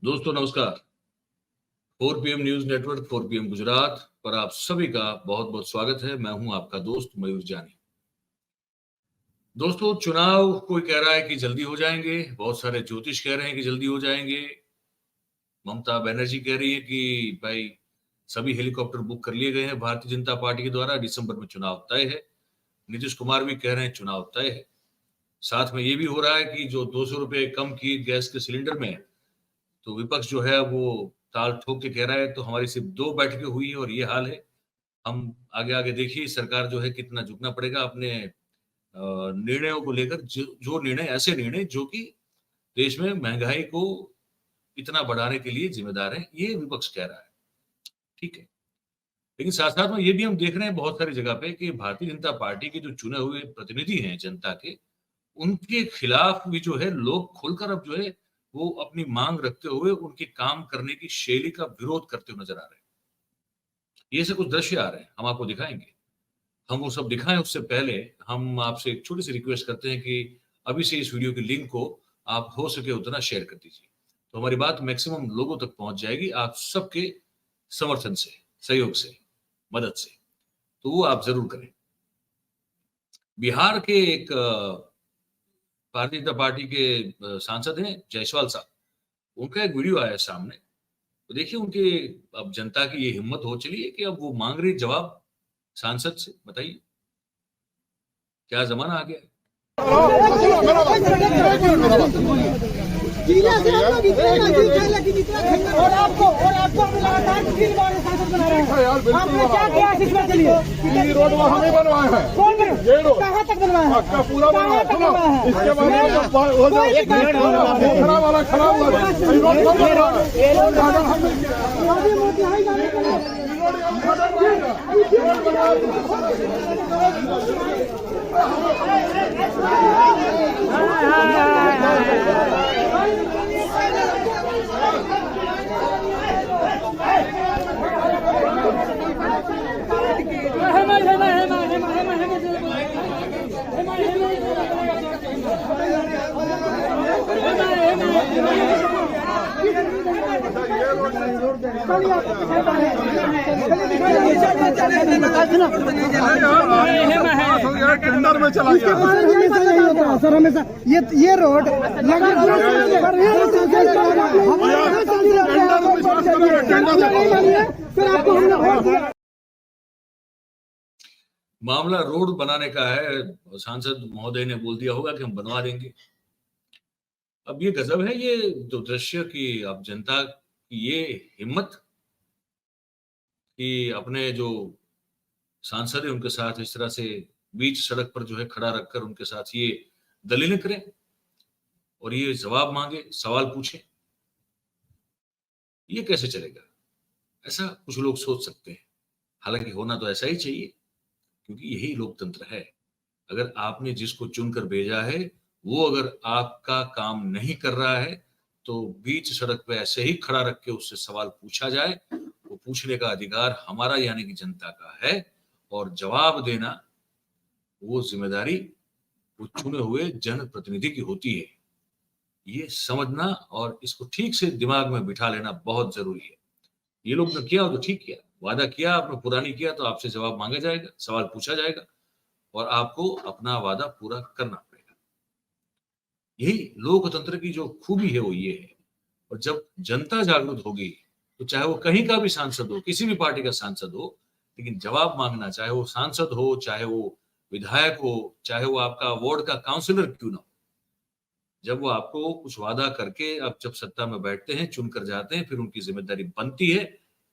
दोस्तों नमस्कार। 4 PM news network 4 PM Gujarat पर आप सभी का बहुत बहुत स्वागत है। मैं हूं आपका दोस्त मयूर जानी। दोस्तों, चुनाव कोई कह रहा है कि जल्दी हो जाएंगे, बहुत सारे ज्योतिष कह रहे हैं कि जल्दी हो जाएंगे। ममता बनर्जी कह रही है कि भाई सभी हेलीकॉप्टर बुक कर लिए गए हैं भारतीय जनता पार्टी के द्वारा, दिसंबर में चुनाव तय है। नीतीश कुमार भी कह रहे हैं चुनाव तय है। साथ में ये भी हो रहा है कि जो 200 रुपए कम किए गैस के सिलेंडर में, तो विपक्ष जो है वो ताल ठोक के कह रहा है तो हमारी सिर्फ 2 बैठकें हुई है और ये हाल है। हम आगे आगे देखिए सरकार जो है कितना झुकना पड़ेगा अपने निर्णयों को लेकर, जो निर्णय ऐसे निर्णय जो कि देश में महंगाई को इतना बढ़ाने के लिए जिम्मेदार है, ये विपक्ष कह रहा है। ठीक है, लेकिन साथ साथ में ये भी हम देख रहे हैं बहुत सारी जगह पे कि भारतीय जनता पार्टी के जो चुने हुए प्रतिनिधि हैं जनता के, उनके खिलाफ भी जो है लोग खुलकर अब जो है वो अपनी मांग रखते हुए उनके काम करने की शैली का विरोध करते हुए नजर आ रहे हैं। ये से कुछ दृश्य आ रहे हैं, हम आपको दिखाएंगे। हम वो सब दिखाएं उससे पहले हम आपसे एक छोटी सी रिक्वेस्ट करते हैं कि अभी से इस वीडियो की लिंक को आप हो सके उतना शेयर कर दीजिए, तो हमारी बात मैक्सिमम लोगों तक पहुंच जाएगी आप सबके समर्थन से, सहयोग से, मदद से। तो वो आप जरूर करें। बिहार के एक भारतीय जनता पार्टी के सांसद हैं जायसवाल साहब, उनका एक वीडियो आया है सामने। तो देखिए उनके, अब जनता की ये हिम्मत हो चली है कि अब वो मांग रही जवाब सांसद से। बताइए क्या जमाना आ गया है। और आपको लगातार 3 बार सांसद बना रहे हैं। आपने क्या किया इसमें के लिए? ये रोड वहाँ नहीं बनवाए हैं। कौन बने? ये रोड कहाँ तक बनवाया है? पक्का पूरा बनवाया कहाँ तक बनवाया है? इसके बाद वो जो पोखरा वाला खराब हुआ है, ये रोड कब बन रहा है? मोदी मोदी हाई जाने के लिए टेंडर में चला गया सर। हमेशा ये रोड मामला रोड बनाने का है। सांसद महोदय ने बोल दिया होगा कि हम बनवा देंगे। अब ये गजब है, ये जो दृश्य की अब जनता की ये हिम्मत कि अपने जो सांसद है उनके साथ इस तरह से बीच सड़क पर जो है खड़ा रखकर उनके साथ ये दलीलें करें और ये जवाब मांगे, सवाल पूछे। ये कैसे चलेगा? ऐसा कुछ लोग सोच सकते हैं, हालांकि होना तो ऐसा ही चाहिए क्योंकि यही लोकतंत्र है। अगर आपने जिसको चुनकर भेजा है वो अगर आपका काम नहीं कर रहा है तो बीच सड़क पे ऐसे ही खड़ा रख के उससे सवाल पूछा जाए। वो पूछने का अधिकार हमारा यानी कि जनता का है और जवाब देना वो जिम्मेदारी वो चुने हुए जनप्रतिनिधि की होती है। ये समझना और इसको ठीक से दिमाग में बिठा लेना बहुत जरूरी है। ये लोग ने किया तो ठीक किया, वादा किया आपने, पुरानी किया तो आपसे जवाब मांगा जाएगा, सवाल पूछा जाएगा और आपको अपना वादा पूरा करना पड़ेगा। यही लोकतंत्र की जो खूबी है वो ये है। और जब जनता जागरूक होगी तो चाहे वो कहीं का भी सांसद हो, किसी भी पार्टी का सांसद हो, लेकिन जवाब मांगना, चाहे वो सांसद हो, चाहे वो विधायक हो, चाहे वो आपका वार्ड का काउंसलर क्यों ना हो, जब वो आपको कुछ वादा करके अब जब सत्ता में बैठते हैं, चुनकर जाते हैं, फिर उनकी जिम्मेदारी बनती है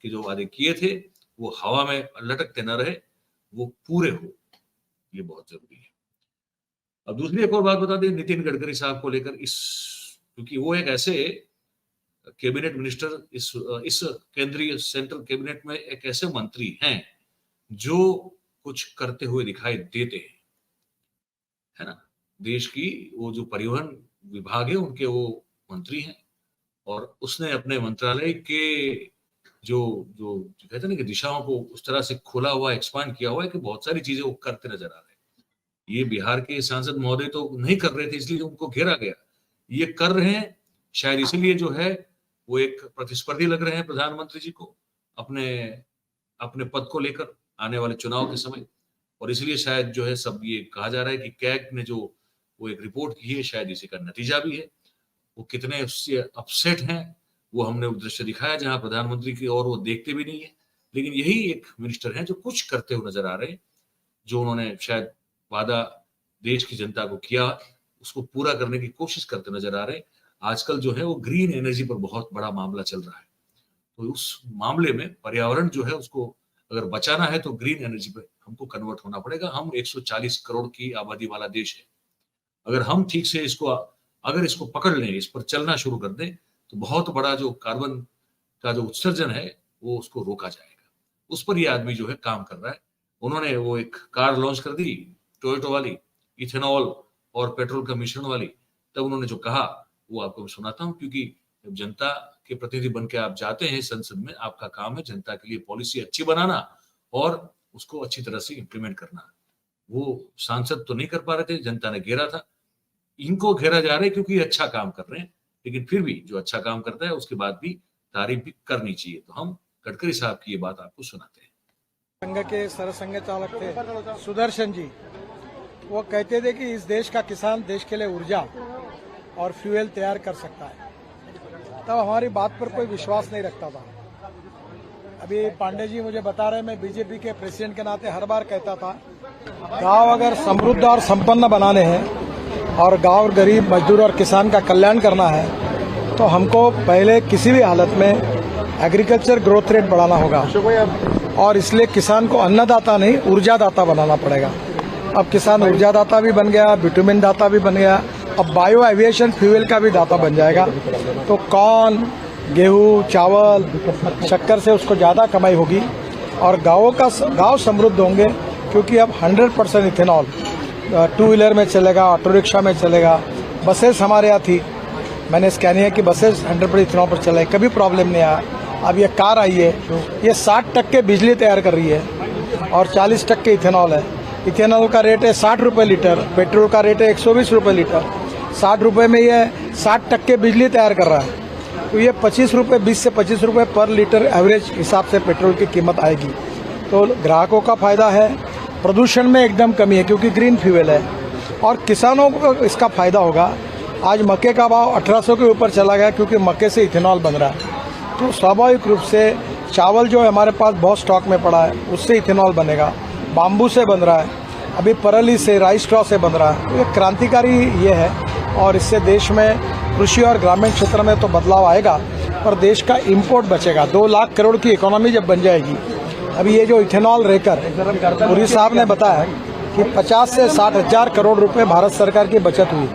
कि जो वादे किए थे वो हवा में लटकते न रहे, वो पूरे हो। ये बहुत जरूरी है। अब दूसरी एक और बात बता दें नितिन गडकरी साहब को लेकर, इस क्योंकि वो एक ऐसे कैबिनेट मिनिस्टर, इस केंद्रीय सेंट्रल कैबिनेट में एक ऐसे मंत्री हैं जो कुछ करते हुए दिखाई देते हैं, है ना। देश की वो जो परिवहन विभाग है उनके वो मंत्री हैं और उसने अपने मंत्रालय के जो जो कहते हैं ना कि दिशाओं को उस तरह से खोला हुआ, एक्सपांड किया हुआ है कि बहुत सारी चीजें वो करते नजर आ रहे हैं। ये बिहार के सांसद महोदय तो नहीं कर रहे थे इसलिए उनको घेरा गया, ये कर रहे हैं शायद इसलिए जो है वो एक प्रतिस्पर्धी लग रहे हैं प्रधानमंत्री जी को अपने अपने पद को लेकर आने वाले चुनाव के समय, और इसलिए शायद जो है सब ये कहा जा रहा है कि कैग ने जो वो एक रिपोर्ट की है शायद इसी का नतीजा भी है। वो कितने उससे अपसेट हैं वो हमने वो दृश्य दिखाया जहां प्रधानमंत्री की और वो देखते भी नहीं है, लेकिन यही एक मिनिस्टर हैं जो कुछ करते हुए नजर आ रहे हैं, जो उन्होंने शायद वादा देश की जनता को किया उसको पूरा करने की कोशिश करते नजर आ रहे हैं। आजकल जो है वो ग्रीन एनर्जी पर बहुत बड़ा मामला चल रहा है, तो उस मामले में पर्यावरण जो है उसको अगर बचाना है तो ग्रीन एनर्जी पे हमको कन्वर्ट होना पड़ेगा। हम 140 करोड़ की आबादी वाला देश है, अगर हम ठीक से अगर इसको पकड़ लें, इस पर चलना शुरू कर दें, तो बहुत बड़ा जो कार्बन का जो उत्सर्जन है वो उसको रोका जाएगा। उस पर ये आदमी जो है काम कर रहा है। उन्होंने वो एक कार लॉन्च कर दी टोयोटो वाली, इथेनॉल और पेट्रोल का मिश्रण वाली। तब उन्होंने जो कहा वो आपको मैं सुनाता हूँ, क्योंकि जब जनता के प्रतिनिधि बन के आप जाते हैं संसद में, आपका काम है जनता के लिए पॉलिसी अच्छी बनाना और उसको अच्छी तरह से इम्प्लीमेंट करना। वो सांसद तो नहीं कर पा रहे थे, जनता ने घेरा था, इनको घेरा जा रहा है क्योंकि अच्छा काम कर रहे हैं, लेकिन फिर भी जो अच्छा काम करता है उसके बाद भी तारीफ भी करनी चाहिए। तो हम गडकरी साहब की ये बात आपको सुनाते हैं। संघ के सरसंघ चालक थे सुदर्शन जी, वो कहते थे कि इस देश का किसान देश के लिए ऊर्जा और फ्यूल तैयार कर सकता है। तब हमारी बात पर कोई विश्वास नहीं रखता था। अभी पांडे जी मुझे बता रहे, मैं बीजेपी के प्रेसिडेंट के नाते हर बार कहता था, गांव अगर समृद्ध और संपन्न बनाने हैं और गांव गरीब मजदूर और किसान का कल्याण करना है तो हमको पहले किसी भी हालत में एग्रीकल्चर ग्रोथ रेट बढ़ाना होगा, और इसलिए किसान को अन्नदाता नहीं ऊर्जादाता बनाना पड़ेगा। अब किसान ऊर्जादाता भी बन गया, विटामिन दाता भी बन गया, अब बायो एविएशन फ्यूल का भी दाता बन जाएगा। तो कॉर्न, गेहूं, चावल, शक्कर से उसको ज्यादा कमाई होगी और गांव समृद्ध होंगे, क्योंकि अब 100% इथेनॉल टू व्हीलर में चलेगा, ऑटो रिक्शा में चलेगा। बसेस हमारे यहाँ थी, मैंने स्कैनिया की बसेस 100% इथेनॉल पर चलाई, कभी प्रॉब्लम नहीं आया। अब ये कार आई है, ये 60% बिजली तैयार कर रही है और 40% इथेनॉल है। इथेनॉल का रेट है 60 रुपये लीटर, पेट्रोल का रेट है 120 रुपये लीटर। 60 रुपये में ये 60% बिजली तैयार कर रहा है, तो ये 25 रुपये, 20 से 25 रुपये पर लीटर एवरेज हिसाब से पेट्रोल की कीमत आएगी। तो ग्राहकों का फायदा है, प्रदूषण में एकदम कमी है क्योंकि ग्रीन फ्यूल है, और किसानों को इसका फायदा होगा। आज मक्के का भाव 1800 के ऊपर चला गया क्योंकि मक्के से इथेनॉल बन रहा है। तो स्वाभाविक रूप से चावल जो हमारे पास बहुत स्टॉक में पड़ा है उससे इथेनॉल बनेगा, बाम्बू से बन रहा है, अभी परली से, राइस स्ट्रॉ से बन रहा है। तो ये क्रांतिकारी ये है, और इससे देश में कृषि और ग्रामीण क्षेत्र में तो बदलाव आएगा, पर देश का इम्पोर्ट बचेगा। 2 लाख करोड़ की इकोनॉमी जब बन जाएगी। अभी ये जो इथेनॉल रेकर पुरी साहब ने बताया कि 50 से 60 हजार करोड़ रुपए भारत सरकार की बचत हुई,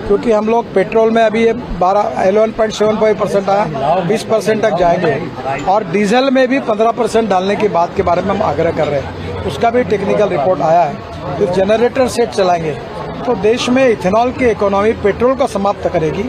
क्योंकि हम लोग पेट्रोल में अभी ये 11.75% आया, 20% तक जाएंगे, और डीजल में भी 15% डालने की बात के बारे में हम आग्रह कर रहे हैं। उसका भी टेक्निकल रिपोर्ट आया है। फिर जनरेटर सेट चलाएंगे तो देश में इथेनॉल की इकोनॉमी पेट्रोल को समाप्त करेगी,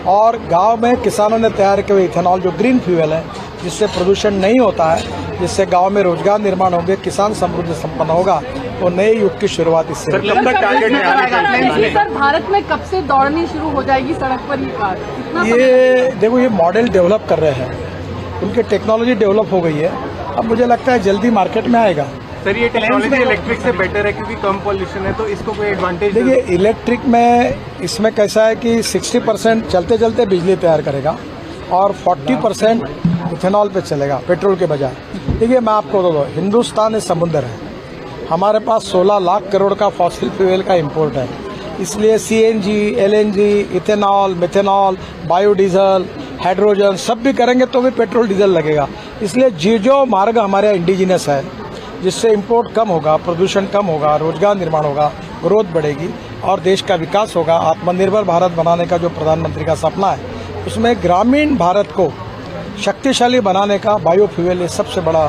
और गांव में किसानों ने तैयार किए हुए इथेनॉल जो ग्रीन फ्यूल है, जिससे प्रदूषण नहीं होता है, जिससे गांव में रोजगार निर्माण होंगे, किसान समृद्ध संपन्न होगा, तो नए युग की शुरुआत इससे। सर, भारत में कब से दौड़नी शुरू हो जाएगी सड़क पर ये कार? ये देखो, ये मॉडल डेवलप कर रहे हैं, उनकी टेक्नोलॉजी डेवलप हो गई है, अब मुझे लगता है जल्दी मार्केट में आएगा। सर, ये टेक्नोलॉजी इलेक्ट्रिक से बेटर है क्योंकि कम पॉल्यूशन है, तो इसको कोई एडवांटेज? देखिए, इलेक्ट्रिक में इसमें कैसा है कि 60% चलते चलते बिजली तैयार करेगा और 40% इथेनॉल पे चलेगा पेट्रोल के बजाय। देखिए, मैं आपको दो, हिंदुस्तान एक समुद्र है, हमारे पास 16 लाख करोड़ का फॉसिल फ्यूल का इम्पोर्ट है, इसलिए CNG, LNG, ethanol, methanol, biodiesel, hydrogen सब भी करेंगे तो भी पेट्रोल डीजल लगेगा। इसलिए जो मार्ग हमारे यहाँ इंडिजिनस है, जिससे इम्पोर्ट कम होगा, प्रदूषण कम होगा, रोजगार निर्माण होगा, ग्रोथ बढ़ेगी और देश का विकास होगा। आत्मनिर्भर भारत बनाने का जो प्रधानमंत्री का सपना है, उसमें ग्रामीण भारत को शक्तिशाली बनाने का बायोफ्यूल ये सबसे बड़ा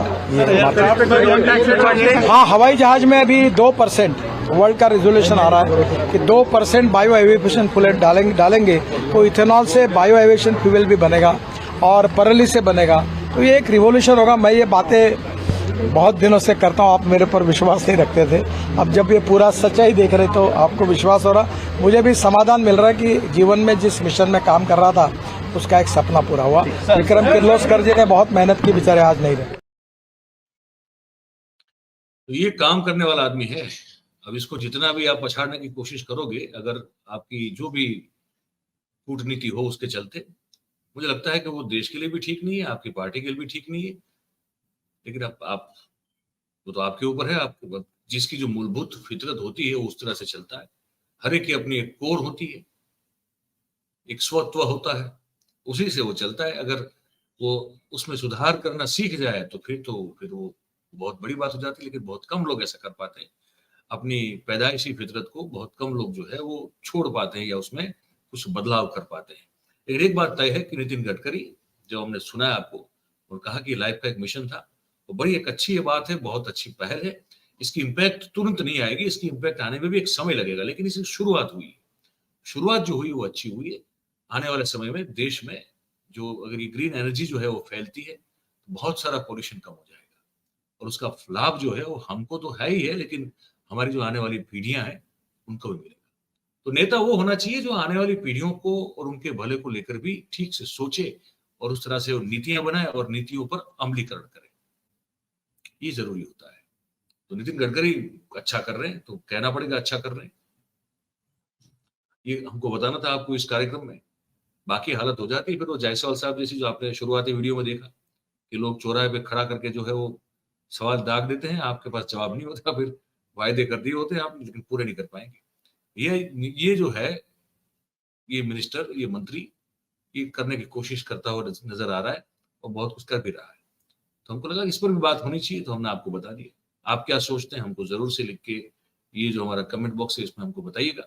हाँ, हवाई जहाज में अभी 2% वर्ल्ड का रेजोल्यूशन आ रहा है कि 2% बायो एविएशन फ्यूल डालेंगे तो इथेनॉल से बायो एविएशन फ्यूल भी बनेगा और परली से बनेगा। तो ये एक रिवोल्यूशन होगा। मैं ये बातें बहुत दिनों से करता हूँ, आप मेरे पर विश्वास नहीं रखते थे, अब जब ये पूरा सच्चाई देख रहे तो आपको विश्वास हो रहा। मुझे भी समाधान मिल रहा है कि जीवन में जिस मिशन में काम कर रहा था उसका एक सपना पूरा हुआ। विक्रम किर्लोस्कर जी ने बहुत मेहनत की, बेचारे आज नहीं रहे। तो ये काम करने वाला आदमी है। अब इसको जितना भी आप पछाड़ने की कोशिश करोगे, अगर आपकी जो भी कूटनीति हो उसके चलते, मुझे लगता है कि वो देश के लिए भी ठीक नहीं है, आपकी पार्टी के लिए भी ठीक नहीं है। लेकिन आप वो तो आपके ऊपर है। आपके जिसकी जो मूलभूत फितरत होती है वो उस तरह से चलता है। हर एक की अपनी एक कोर होती है, एक स्वत्व होता है, उसी से वो चलता है। अगर वो उसमें सुधार करना सीख जाए तो फिर वो बहुत बड़ी बात हो जाती है। लेकिन बहुत कम लोग ऐसा कर पाते हैं। अपनी पैदाइशी फितरत को बहुत कम लोग जो है वो छोड़ पाते हैं या उसमें कुछ बदलाव कर पाते हैं। लेकिन एक बात तय है कि नितिन गडकरी, जो हमने सुना है आपको और कहा कि लाइफ का एक मिशन था, वो बड़ी एक अच्छी बात है, बहुत अच्छी पहल है। इसकी इम्पैक्ट तुरंत नहीं आएगी, इसकी इम्पैक्ट आने में भी एक समय लगेगा, लेकिन इसकी शुरुआत हुई। शुरुआत जो हुई वो अच्छी हुई है। आने वाले समय में देश में जो अगर ये ग्रीन एनर्जी जो है वो फैलती है, तो बहुत सारा पॉल्यूशन कम हो जाएगा और उसका लाभ जो है वो हमको तो है ही है, लेकिन हमारी जो आने वाली पीढ़ियां हैं उनको भी मिलेगा। तो नेता वो होना चाहिए जो आने वाली पीढ़ियों को और उनके भले को लेकर भी ठीक से सोचे और उस तरह से वो नीतियां बनाए और नीतियों पर अमलीकरण करे। ये जरूरी होता है। तो नितिन गडकरी अच्छा कर रहे हैं तो कहना पड़ेगा अच्छा कर रहे हैं। ये हमको बताना था आपको इस कार्यक्रम में। बाकी हालत हो जाती है फिर वो जायसवाल साहब जैसी, जो आपने शुरुआती वीडियो में देखा कि लोग चौराहे पे खड़ा करके जो है वो सवाल दाग देते हैं, आपके पास जवाब नहीं होता, फिर वायदे कर दिए होते हैं आपने लेकिन पूरे नहीं कर पाएंगे। ये जो है, ये मिनिस्टर, ये मंत्री ये करने की कोशिश करता हुआ नजर आ रहा है और बहुत कुछ कर भी रहा है। तो हमको लगा इस पर भी बात होनी चाहिए, तो हमने आपको बता दिया। आप क्या सोचते हैं हमको जरूर से लिख के ये जो हमारा कमेंट बॉक्स है इसमें हमको बताइएगा।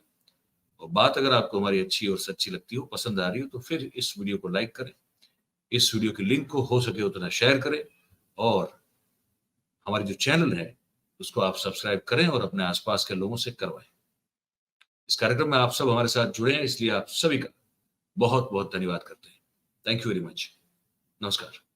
और बात अगर आपको हमारी अच्छी और सच्ची लगती हो, पसंद आ रही हो, तो फिर इस वीडियो को लाइक करें, इस वीडियो की लिंक को हो सके उतना शेयर करें और हमारी जो चैनल है उसको आप सब्सक्राइब करें और अपने आसपास के लोगों से करवाएं। इस कार्यक्रम में आप सब हमारे साथ जुड़े हैं, इसलिए आप सभी का बहुत बहुत धन्यवाद करते हैं। Thank you very much. नमस्कार।